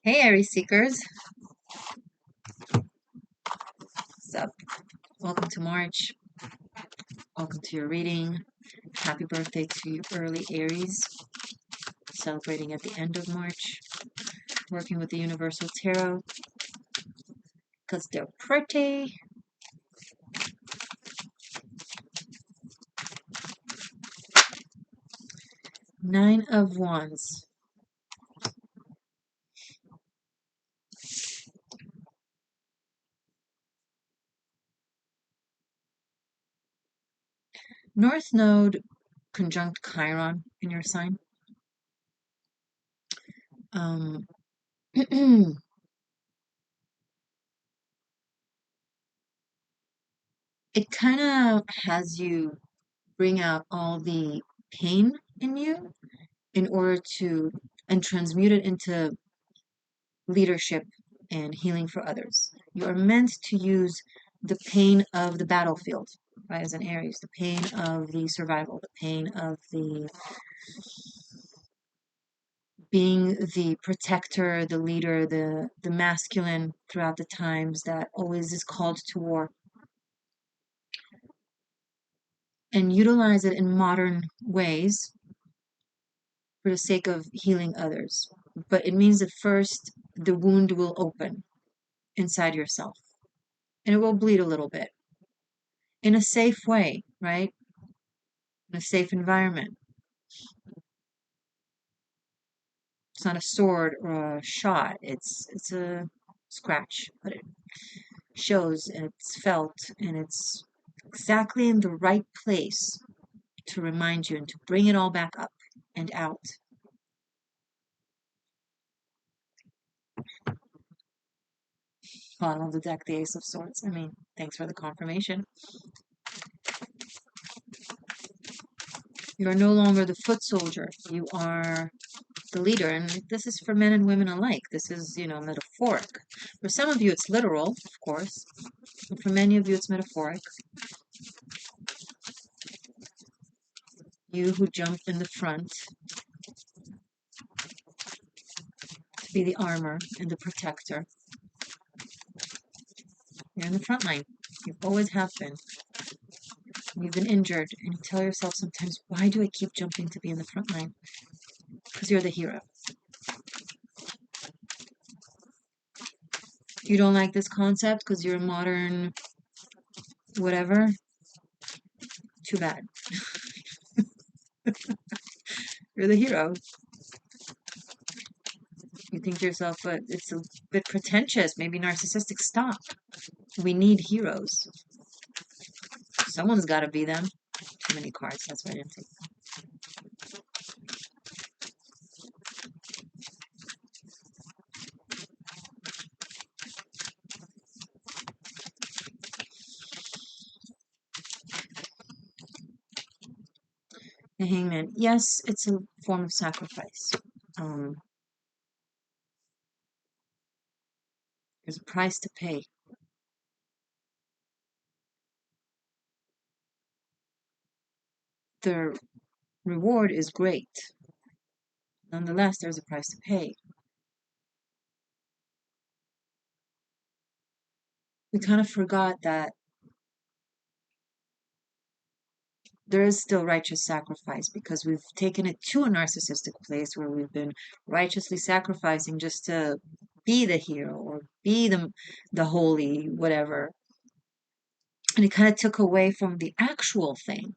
Hey, Aries Seekers. What's up? Welcome to March. Welcome to your reading. Happy birthday to you, early Aries. Celebrating at the end of March. Working with the Universal Tarot because they're pretty. Nine of Wands. North Node conjunct Chiron in your sign. It kind of has you bring out all the pain in you in order to and transmute it into leadership and healing for others. You are meant to use the pain of the battlefield, right? As an Aries, the pain of the survival, the pain of the being the protector, the leader, the masculine throughout the times that always is called to war. And utilize it in modern ways for the sake of healing others. But it means that first the wound will open inside yourself and it will bleed a little bit in a safe way, right? In a safe environment. It's not a sword or a shot. It's a scratch, but it shows and it's felt and it's exactly in the right place to remind you and to bring it all back up and out. Bottom of the deck, the Ace of Swords. I mean, thanks for the confirmation. You are no longer the foot soldier. You are the leader. And this is for men and women alike. This is, metaphoric. For some of you, it's literal, of course. And for many of you, it's metaphoric. You who jump in the front to be the armor and the protector. You're in the front line. You always have been. You've been injured, and you tell yourself sometimes, why do I keep jumping to be in the front line? Because you're the hero. You don't like this concept because you're a modern whatever? Too bad. You're the hero. You think to yourself, but it's a bit pretentious, maybe narcissistic. Stop. We need heroes. Someone's got to be them. Too many cards. That's why I didn't take them. The Hangman. Yes, it's a form of sacrifice. There's a price to pay. The reward is great. Nonetheless, there's a price to pay. We kind of forgot that there is still righteous sacrifice because we've taken it to a narcissistic place where we've been righteously sacrificing just to be the hero or be the holy whatever. And it kind of took away from the actual thing.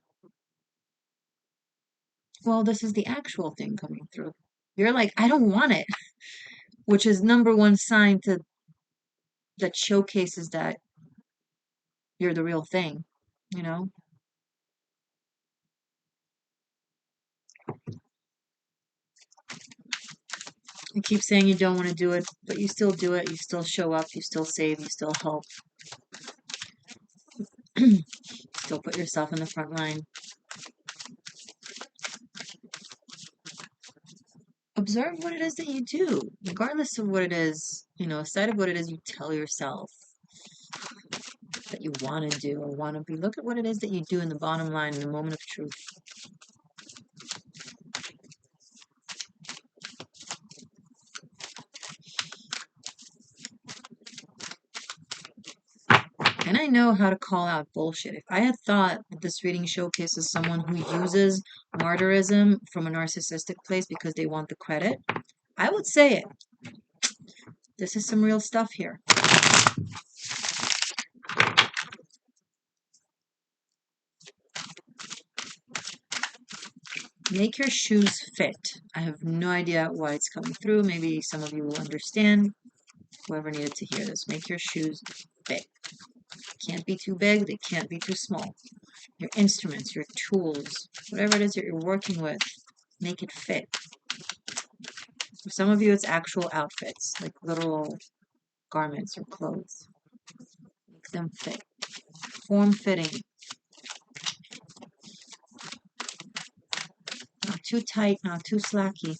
Well, this is the actual thing coming through. You're like, I don't want it, which is number one sign that showcases that you're the real thing, you know? You keep saying you don't want to do it, but you still do it. You still show up. You still save. You still help. Still put yourself in the front line. Observe what it is that you do, regardless of what it is, aside of what it is you tell yourself that you want to do or want to be. Look at what it is that you do in the bottom line, in the moment of truth. And I know how to call out bullshit. If I had thought that this reading showcases someone who uses martyrism from a narcissistic place because they want the credit, I would say it. This is some real stuff here. Make your shoes fit. I have no idea why it's coming through. Maybe some of you will understand. Whoever needed to hear this. Make your shoes fit. They can't be too big. They can't be too small. Your instruments, your tools, whatever it is that you're working with, make it fit. For some of you, it's actual outfits, like literal garments or clothes. Make them fit. Form-fitting. Not too tight, not too slacky.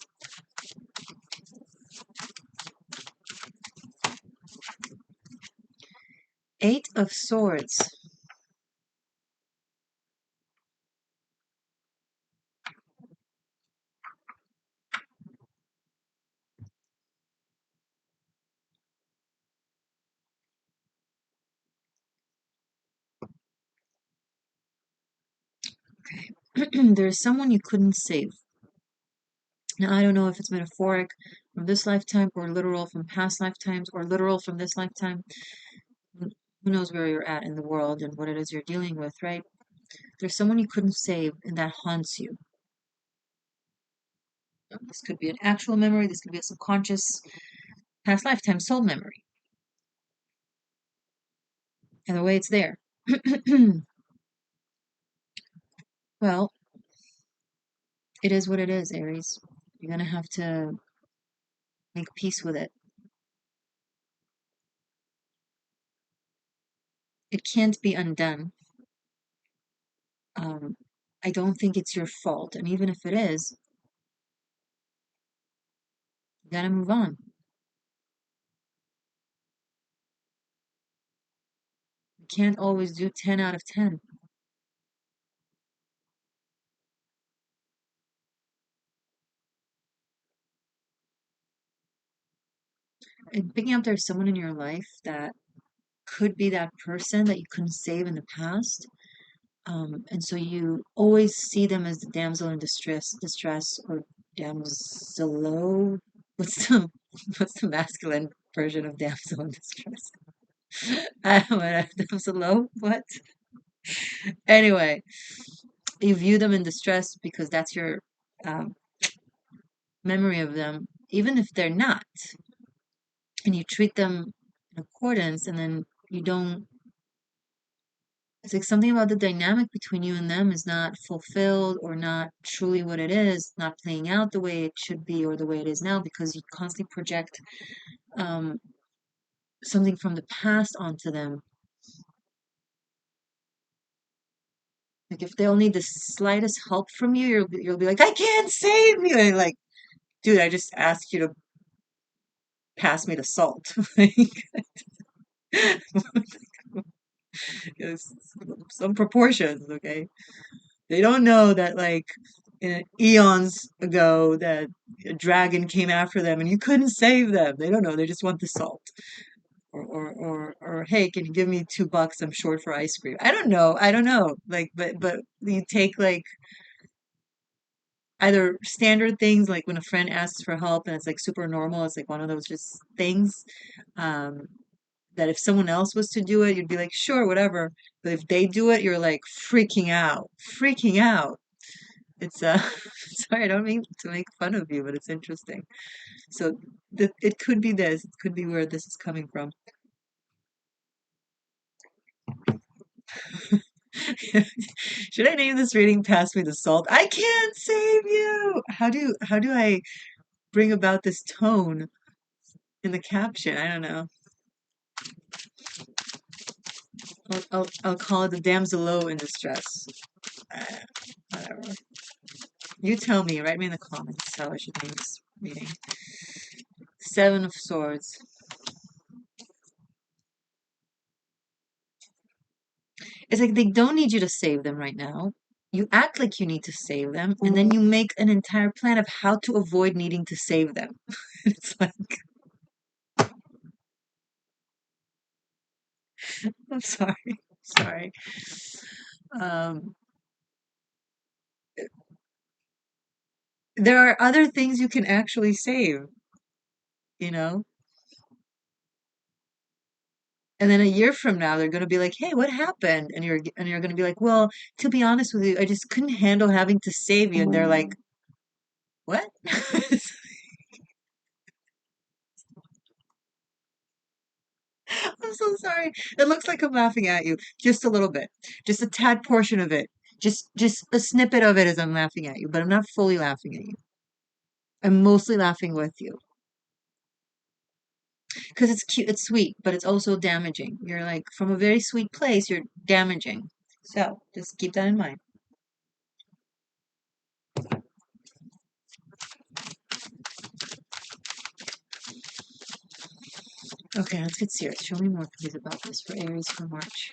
Eight of Swords. There's someone you couldn't save. Now, I don't know if it's metaphoric from this lifetime or literal from past lifetimes or literal from this lifetime. Who knows where you're at in the world and what it is you're dealing with, right? There's someone you couldn't save and that haunts you. This could be an actual memory. This could be a subconscious past lifetime soul memory. And the way it's there. Well, it is what it is, Aries. You're going to have to make peace with it. It can't be undone. I don't think it's your fault. And even if it is, you got to move on. You can't always do 10 out of 10. And picking up there's someone in your life that could be that person that you couldn't save in the past. And so you always see them as the damsel in distress or damselo. What's the what's the masculine version of damsel in distress? I don't know, damselo. What? Anyway, you view them in distress because that's your um, memory of them, even if they're not, and you treat them in accordance, and then you don't. It's like something about the dynamic between you and them is not fulfilled or not truly what it is, not playing out the way it should be or the way it is now because you constantly project um, something from the past onto them. Like if they'll need the slightest help from you, you'll be like, I can't save you. And like, dude, I just asked you to pass me the salt. Like, it's some proportions, okay? They don't know that like eons ago that a dragon came after them and you couldn't save them. They don't know. They just want the salt. Or hey, can you give me $2? I'm short for ice cream. I don't know. I don't know. Like, but you take like either standard things like when a friend asks for help and it's like super normal. It's like one of those just things. Um, that if someone else was to do it, you'd be like, sure, whatever. But if they do it, you're like freaking out. It's sorry, I don't mean to make fun of you, but it's interesting. So it could be this. It could be where this is coming from. Should I name this reading "Pass Me the Salt"? I can't save you. How do I bring about this tone in the caption? I don't know. I'll call it the damselo in distress. Uh, whatever. You tell me. Write me in the comments how I should name this reading. Seven of Swords. It's like they don't need you to save them right now. You act like you need to save them, and then you make an entire plan of how to avoid needing to save them. It's like I'm sorry. Sorry. Um, there are other things you can actually save, you know? And then a year from now, they're going to be like, "Hey, what happened?" And you're going to be like, "Well, to be honest with you, I just couldn't handle having to save you." And they're like, "What?" I'm so sorry. It looks like I'm laughing at you just a little bit, just a tad portion of it, just a snippet of it as I'm laughing at you, but I'm not fully laughing at you. I'm mostly laughing with you because it's cute, it's sweet, but it's also damaging. You're like from a very sweet place, you're damaging. So just keep that in mind. Okay, let's get serious. Show me more, please, about this for Aries for March.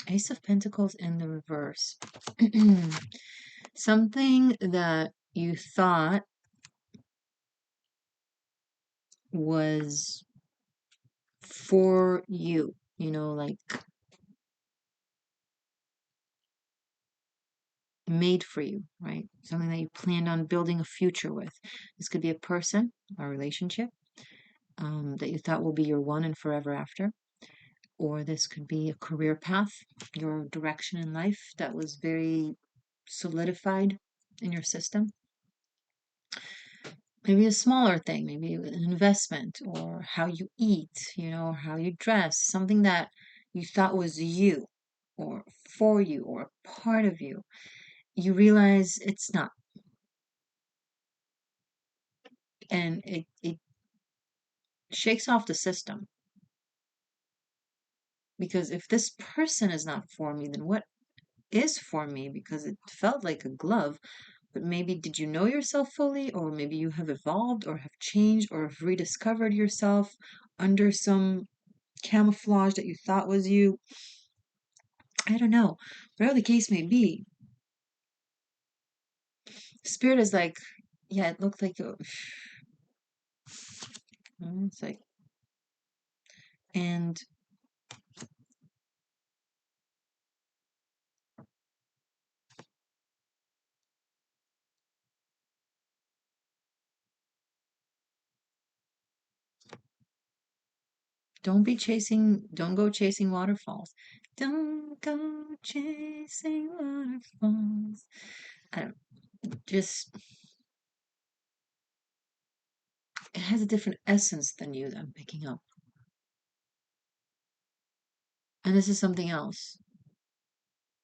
Ace of Pentacles in the reverse. Something that you thought was for you, like made for you, right? Something that you planned on building a future with. This could be a person, a relationship, that you thought will be your one and forever after. Or this could be a career path, your direction in life that was very solidified in your system. Maybe a smaller thing, maybe an investment, or how you eat, or how you dress, something that you thought was you, or for you, or a part of you. You realize it's not. And it shakes off the system. Because if this person is not for me, then what is for me? Because it felt like a glove. But maybe did you know yourself fully, or maybe you have evolved, or have changed, or have rediscovered yourself under some camouflage that you thought was you? I don't know. Whatever the case may be, spirit is like, yeah, it looked like it's like, and don't go chasing waterfalls. Don't go chasing waterfalls. I don't just it has a different essence than you that I'm picking up. And this is something else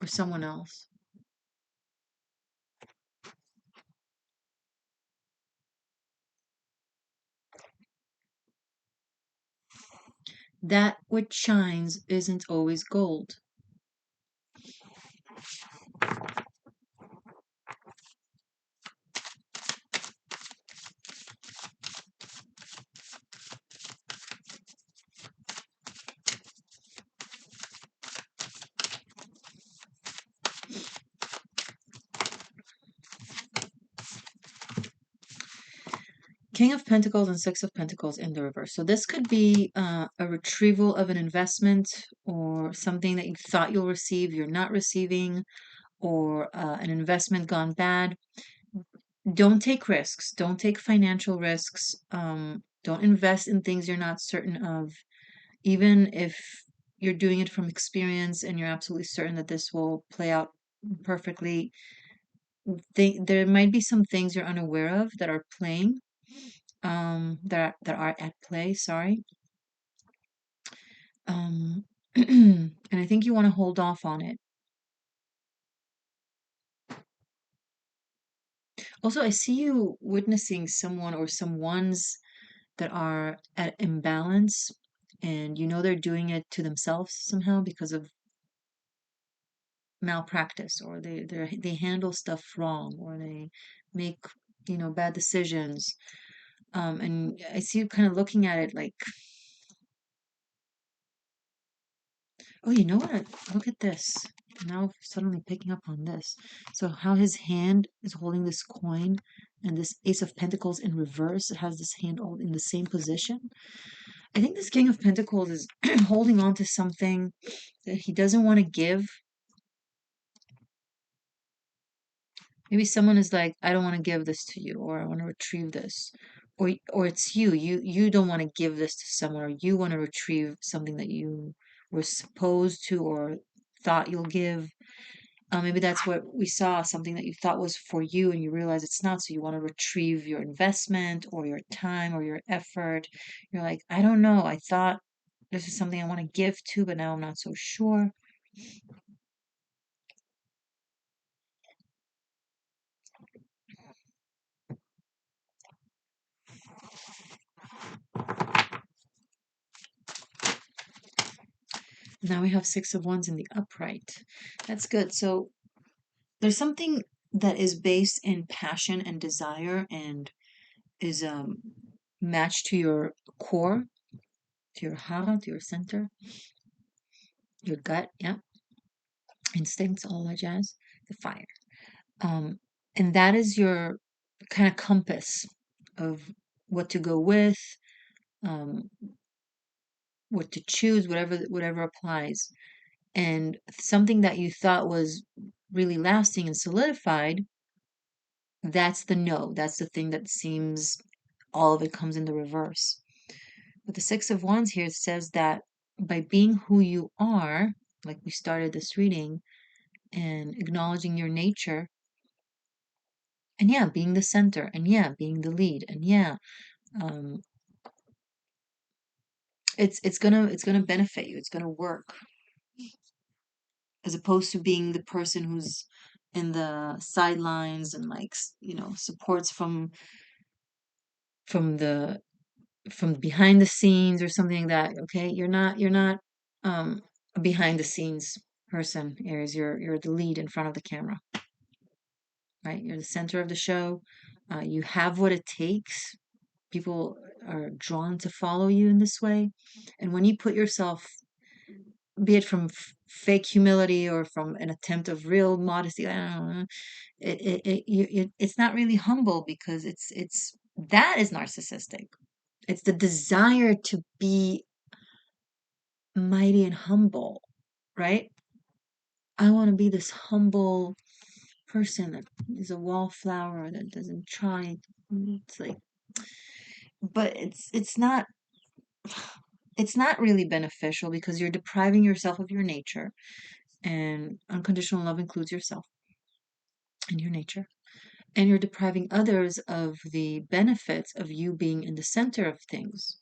or someone else. That which shines isn't always gold. King of Pentacles and Six of Pentacles in the reverse. So this could be a retrieval of an investment or something that you thought you'll receive, you're not receiving, or an investment gone bad. Don't take risks. Don't take financial risks. Don't invest in things you're not certain of, even if you're doing it from experience and you're absolutely certain that this will play out perfectly. There might be some things you're unaware of that are playing, that are at play, sorry. And I think you want to hold off on it. Also, I see you witnessing someone or someones that are at imbalance, and they're doing it to themselves somehow because of malpractice, or they handle stuff wrong, or they make you know, bad decisions. And I see you kind of looking at it like, oh, you know what? Look at this. Now suddenly picking up on this. So how his hand is holding this coin and this Ace of Pentacles in reverse, it has this hand all in the same position. I think this King of Pentacles is holding on to something that he doesn't want to give. Maybe someone is like, I don't want to give this to you, or I want to retrieve this. Or it's you. You don't want to give this to someone, or you want to retrieve something that you were supposed to or thought you'll give. Maybe that's what we saw, something that you thought was for you and you realize it's not. So you want to retrieve your investment or your time or your effort. You're like, I don't know. I thought this is something I want to give to, but now I'm not so sure. Now we have Six of Wands in the upright. That's good. So there's something that is based in passion and desire and is matched to your core, to your hara, to your center, your gut, yeah, instincts, all that jazz, the fire. Um, and that is your kind of compass of what to go with, um, what to choose, whatever applies. And something that you thought was really lasting and solidified, that's the no. That's the thing that seems all of it comes in the reverse. But the Six of Wands here says that by being who you are, like we started this reading, and acknowledging your nature, and yeah, being the center, and yeah, being the lead, and yeah, um, it's gonna benefit you. It's gonna work, as opposed to being the person who's in the sidelines and like supports from the from behind the scenes or something like that. Okay, you're not a behind the scenes person, Aries. You're the lead in front of the camera, right? You're the center of the show. You have what it takes. People are drawn to follow you in this way, and when you put yourself, be it from fake humility or from an attempt of real modesty, I don't know, it's not really humble, because it's that is narcissistic. It's the desire to be mighty and humble, right? I want to be this humble person that is a wallflower that doesn't try. It's like, but it's not really beneficial, because you're depriving yourself of your nature, and unconditional love includes yourself and your nature, and you're depriving others of the benefits of you being in the center of things.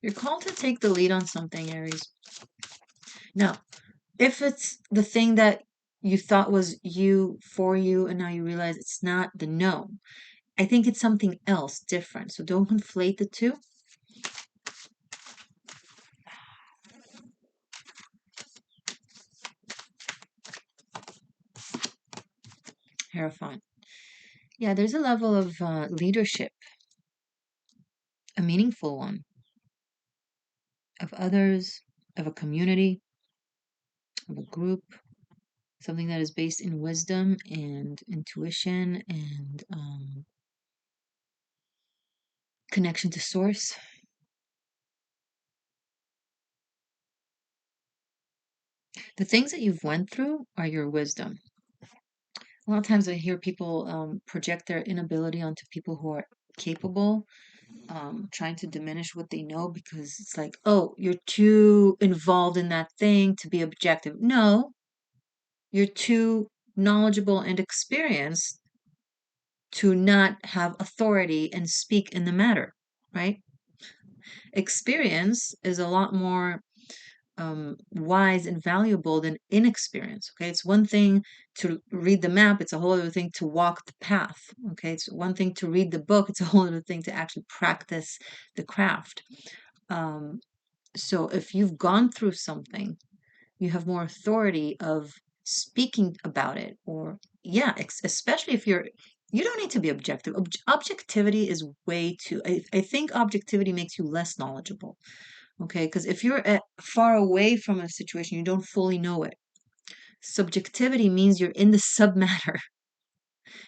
You're called to take the lead on something, Aries. Now, if it's the thing that you thought was you for you and now you realize it's not, the no. I think it's something else different. So don't conflate the two. Hierophant. Yeah, there's a level of leadership, a meaningful one, of others, of a community, of a group, something that is based in wisdom and intuition and connection to source. The things that you've went through are your wisdom. A lot of times I hear people project their inability onto people who are capable, trying to diminish what they know, because it's like, oh, you're too involved in that thing to be objective. No, you're too knowledgeable and experienced to not have authority and speak in the matter, right? Experience is a lot more wise and valuable than inexperience. Okay, it's one thing to read the map, it's a whole other thing to walk the path. Okay, it's one thing to read the book, it's a whole other thing to actually practice the craft. Um, so if you've gone through something, you have more authority of speaking about it, or yeah, especially if you don't need to be objective. Objectivity is way too, I think objectivity makes you less knowledgeable. Okay, because if you're far away from a situation, you don't fully know it. Subjectivity means you're in the submatter,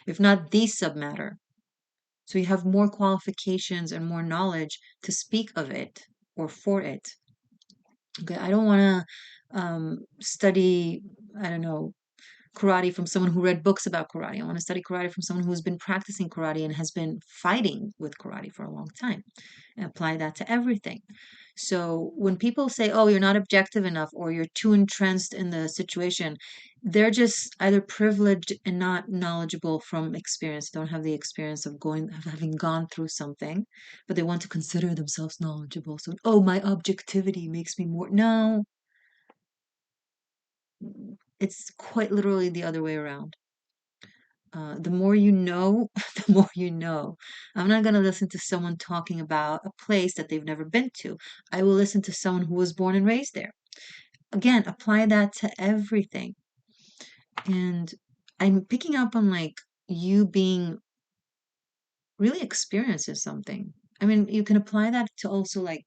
if not the submatter. So you have more qualifications and more knowledge to speak of it or for it. Okay, I don't want to study, I don't know, karate from someone who read books about karate. I want to study karate from someone who's been practicing karate and has been fighting with karate for a long time, and apply that to everything. So when people say, oh, you're not objective enough or you're too entrenched in the situation, they're just either privileged and not knowledgeable from experience, don't have the experience of having gone through something, but they want to consider themselves knowledgeable. So, oh, my objectivity makes me more. No, it's quite literally the other way around. The more you know, the more you know. I'm not going to listen to someone talking about a place that they've never been to. I will listen to someone who was born and raised there. Again, apply that to everything. And I'm picking up on like you being really experienced in something. I mean, you can apply that to also like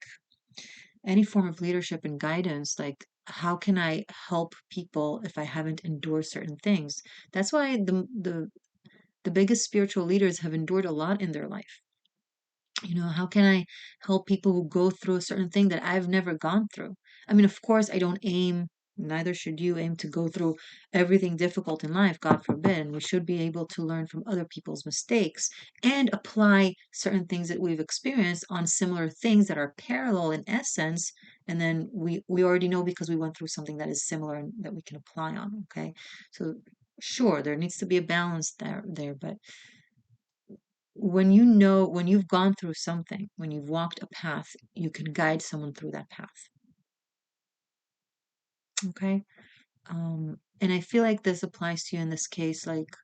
any form of leadership and guidance. Like, how can I help people if I haven't endured certain things? That's why the biggest spiritual leaders have endured a lot in their life. How can I help people who go through a certain thing that I've never gone through? I mean, of course, I don't aim, neither should you aim to go through everything difficult in life, God forbid. And we should be able to learn from other people's mistakes and apply certain things that we've experienced on similar things that are parallel in essence. And then we already know because we went through something that is similar and that we can apply on. Okay. So sure, there needs to be a balance there, but when you've gone through something, when you've walked a path, you can guide someone through that path. Okay. And I feel like this applies to you in this case, like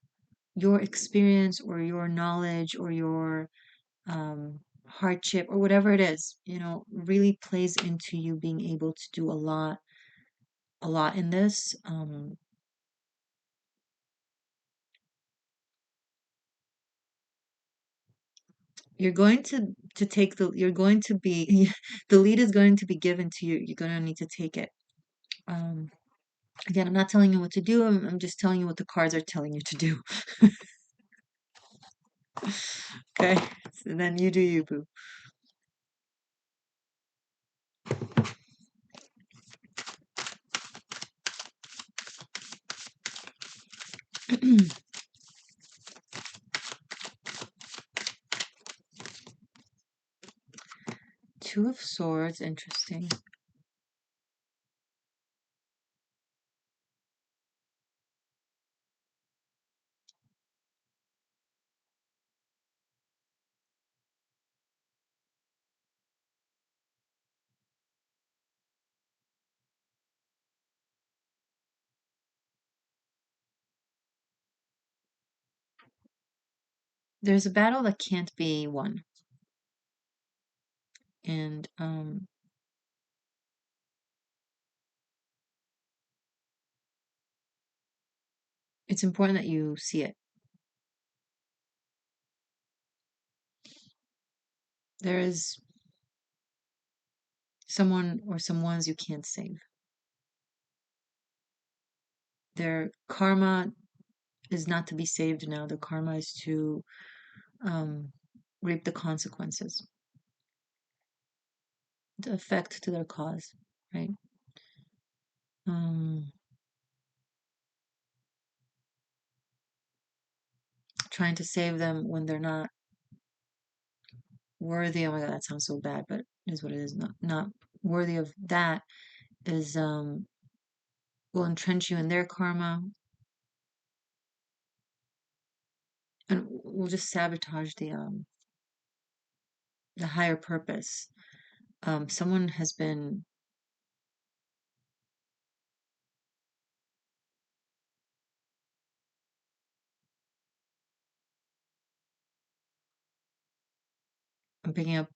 your experience or your knowledge or your hardship or whatever it is, really plays into you being able to do a lot in this. You're going to be the lead is going to be given to you. You're going to need to take it. Um, Again, I'm not telling you what to do. I'm just telling you what the cards are telling you to do. Okay? So then you do you, boo. Two of Swords, interesting. There's a battle that can't be won. And it's important that you see it. There is someone or some ones you can't save. Their karma is not to be saved now. The karma is to um, reap the consequences, the effect to their cause, right? Um, Trying to save them when they're not worthy. Oh my God, that sounds so bad, but it is what it is. Not worthy of that is will entrench you in their karma and will just sabotage the higher purpose. Someone has been I'm picking up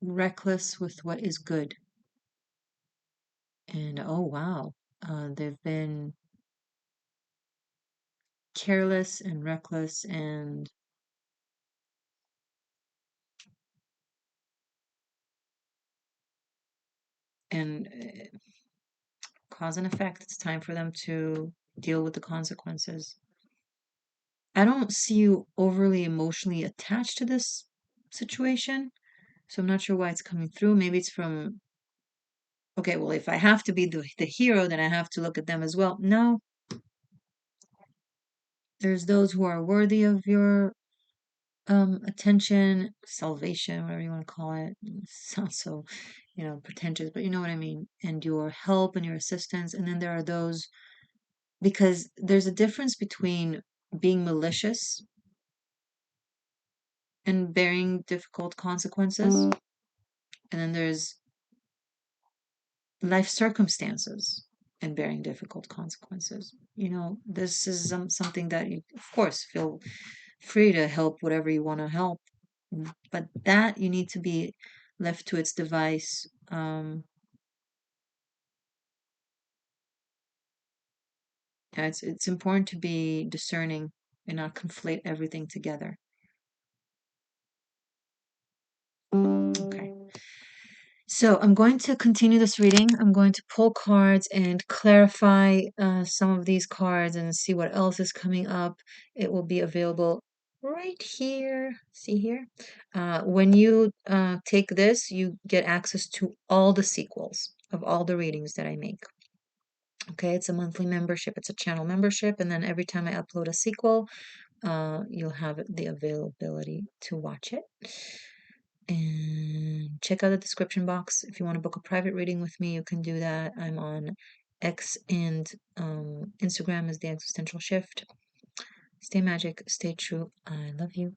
reckless with what is good. And oh wow, they've been careless and reckless and cause and effect. It's time for them to deal with the consequences. I don't see you overly emotionally attached to this situation, so I'm not sure why it's coming through. Maybe it's from, okay, well, if I have to be the hero, then I have to look at them as well. No, there's those who are worthy of your attention, salvation, whatever you want to call it. It sounds so, pretentious, but you know what I mean. And your help and your assistance. And then there are those, because there's a difference between being malicious and bearing difficult consequences. And then there's life circumstances and bearing difficult consequences. This is something that you, of course, feel free to help whatever you want to help, but that you need to be left to its device. Yeah, it's important to be discerning and not conflate everything together. Okay. So I'm going to continue this reading. I'm going to pull cards and clarify some of these cards and see what else is coming up. It will be available right here. See here? When you take this, you get access to all the sequels of all the readings that I make. Okay, it's a monthly membership. It's a channel membership. And then every time I upload a sequel, you'll have the availability to watch it. And check out the description box. If you want to book a private reading with me, you can do that. I'm on X and Instagram as the Existential Shift. Stay magic, stay true. I love you.